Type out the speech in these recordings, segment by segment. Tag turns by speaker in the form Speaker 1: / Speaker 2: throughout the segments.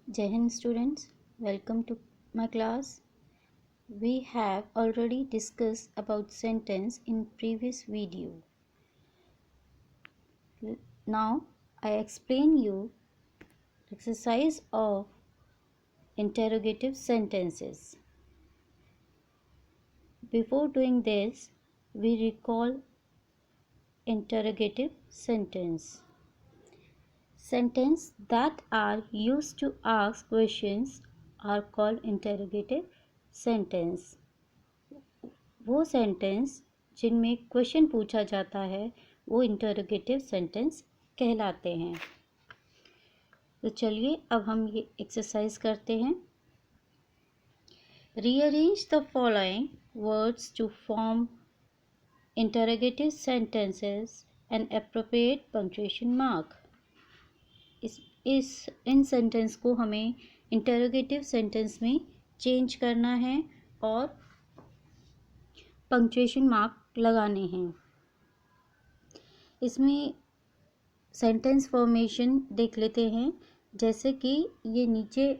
Speaker 1: Jai Hind students, welcome to my class. We have already discussed about sentence in previous video. Now I explain you exercise of interrogative sentences. Before doing this, we recall interrogative sentence. Sentences that are used to ask questions are called interrogative sentence. वो sentence जिनमें question पूछा जाता है वो interrogative sentence कहलाते हैं। तो चलिए अब हम ये एक्सरसाइज करते हैं। Rearrange the following words to form interrogative sentences and appropriate punctuation mark. इन सेंटेंस को हमें इंटरोगेटिव सेंटेंस में चेंज करना है और पंक्चुएशन मार्क लगाने हैं। इसमें सेंटेंस फॉर्मेशन देख लेते हैं। जैसे कि ये नीचे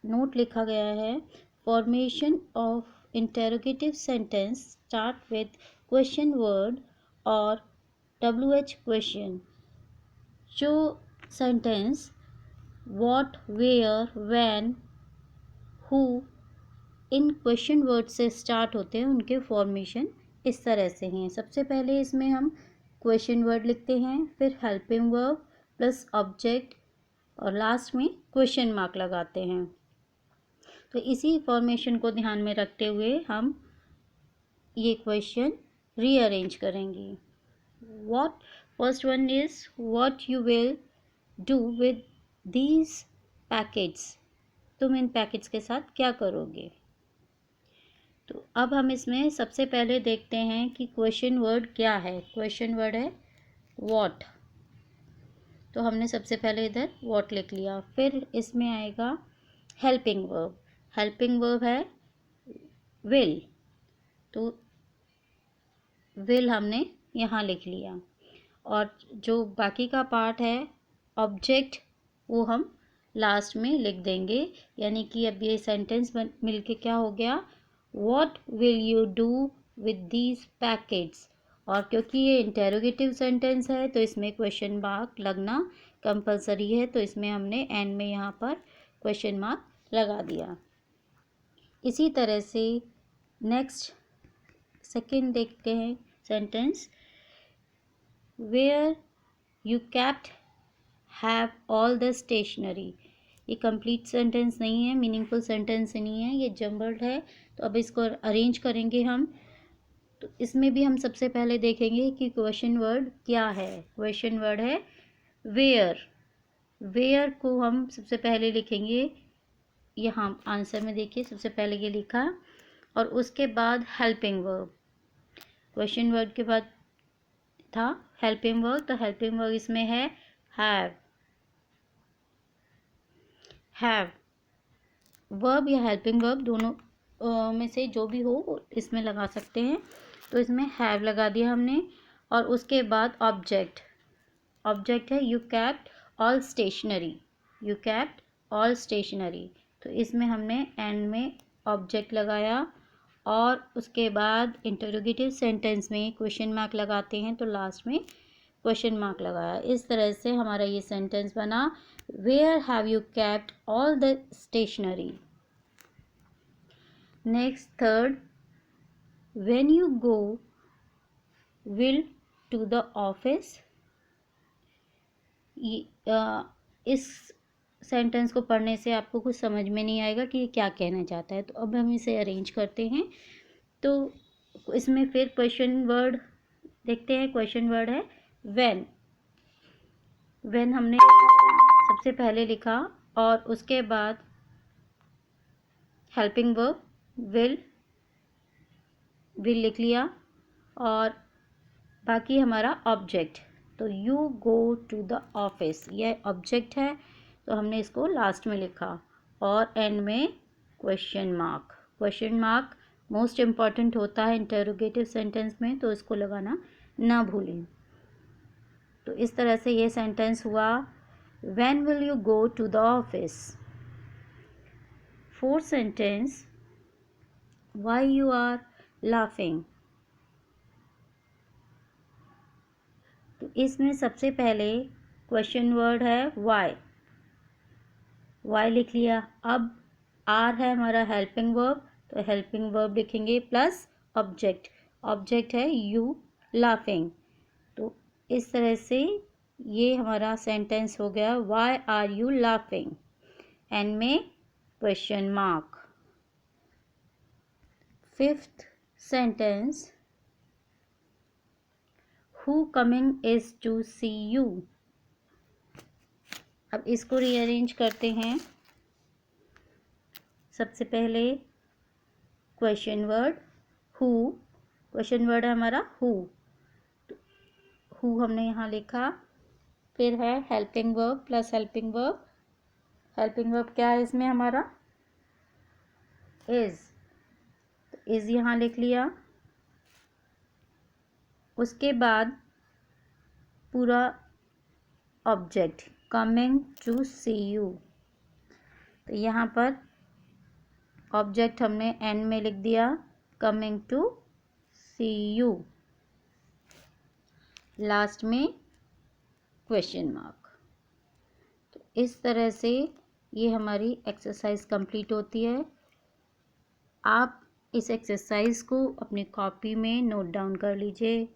Speaker 1: नोट लिखा गया है, formation of interrogative sentence start with question word और WH क्वेश्चन। जो sentence what, where, when, who इन क्वेश्चन वर्ड से स्टार्ट होते हैं उनके फॉर्मेशन इस तरह से हैं। सबसे पहले इसमें हम क्वेश्चन वर्ड लिखते हैं, फिर हेल्पिंग वर्ब प्लस ऑब्जेक्ट और लास्ट में क्वेश्चन मार्क लगाते हैं। तो इसी फॉर्मेशन को ध्यान में रखते हुए हम ये क्वेश्चन रीअरेंज करेंगे। What first one is what you will do with these packets. तुम इन पैकेट्स के साथ क्या करोगे। तो अब हम इसमें सबसे पहले देखते हैं कि क्वेश्चन वर्ड क्या है। क्वेश्चन वर्ड है व्हाट, तो हमने सबसे पहले इधर व्हाट लिख लिया। फिर इसमें आएगा हेल्पिंग वर्ब। हेल्पिंग वर्ब है विल, तो विल हमने यहाँ लिख लिया। और जो बाकी का पार्ट है ऑब्जेक्ट वो हम लास्ट में लिख देंगे। यानी कि अब ये सेंटेंस मिलके क्या हो गया, What will you do with these packets। और क्योंकि ये इंटेरोगेटिव सेंटेंस है तो इसमें क्वेश्चन मार्क लगना कंपलसरी है, तो इसमें हमने एंड में यहाँ पर क्वेश्चन मार्क लगा दिया। इसी तरह से नेक्स्ट सेकंड देखते हैं sentence, where you kept have all the stationery. ये कंप्लीट सेंटेंस नहीं है, मीनिंगफुल सेंटेंस नहीं है, ये जम्बल्ड है। तो अब इसको अरेंज करेंगे हम। तो इसमें भी हम सबसे पहले देखेंगे कि क्वेश्चन वर्ड क्या है। क्वेश्चन वर्ड है वेयर। वेयर को हम सबसे पहले लिखेंगे, यहाँ आंसर में देखिए सबसे पहले ये लिखा और उसके बाद हेल्पिंग वर्ब। क्वेश्चन वर्ड के बाद था हेल्पिंग वर्ब, तो हेल्पिंग वर्ब इसमें है हैव। हैव वर्ब या हेल्पिंग वर्ब दोनों में से जो भी हो इसमें लगा सकते हैं। तो इसमें हैव लगा दिया हमने और उसके बाद ऑब्जेक्ट। ऑब्जेक्ट है you kept all stationery. You kept all stationery, तो इसमें हमने एंड में ऑब्जेक्ट लगाया और उसके बाद इंटरोगेटिव सेंटेंस में क्वेश्चन मार्क लगाते हैं तो लास्ट में क्वेश्चन मार्क लगाया। इस तरह से हमारा ये सेंटेंस बना, where have you kept all the stationery. Next third, when you go will to the office. इस सेंटेंस को पढ़ने से आपको कुछ समझ में नहीं आएगा कि ये क्या कहना चाहता है। तो अब हम इसे अरेंज करते हैं। तो इसमें फिर क्वेश्चन वर्ड देखते हैं। क्वेश्चन वर्ड है व्हेन। व्हेन हमने सबसे पहले लिखा और उसके बाद हेल्पिंग वर्ब विल लिख लिया और बाकी हमारा ऑब्जेक्ट। तो you go to the office, यह ऑब्जेक्ट है तो हमने इसको लास्ट में लिखा और एंड में question mark. Question mark most important होता है इंटरोगेटिव सेंटेंस में, तो इसको लगाना ना भूलें। तो इस तरह से ये सेंटेंस हुआ, when will you go to the office. Fourth sentence, why you are laughing. तो इसमें सबसे पहले क्वेश्चन वर्ड है व्हाई, लिख लिया। अब आर है हमारा हेल्पिंग वर्ब, तो हेल्पिंग वर्ब लिखेंगे प्लस ऑब्जेक्ट, ऑब्जेक्ट है यू लाफिंग। तो इस तरह से ये हमारा सेंटेंस हो गया, why are you laughing, and में question mark. Fifth sentence, who coming is to see you. अब इसको रीअरेंज करते हैं। सबसे पहले question word who, question word है हमारा हु, हु हमने यहाँ लिखा। फिर है helping verb plus helping verb, helping verb क्या है इसमें हमारा इज, तो इज यहाँ लिख लिया। उसके बाद पूरा object coming to see you, तो यहाँ पर ऑब्जेक्ट हमने एंड में लिख दिया coming to see you, last में क्वेश्चन मार्क। तो इस तरह से ये हमारी एक्सरसाइज कंप्लीट होती है। आप इस एक्सरसाइज को अपनी कॉपी में नोट डाउन कर लीजिए।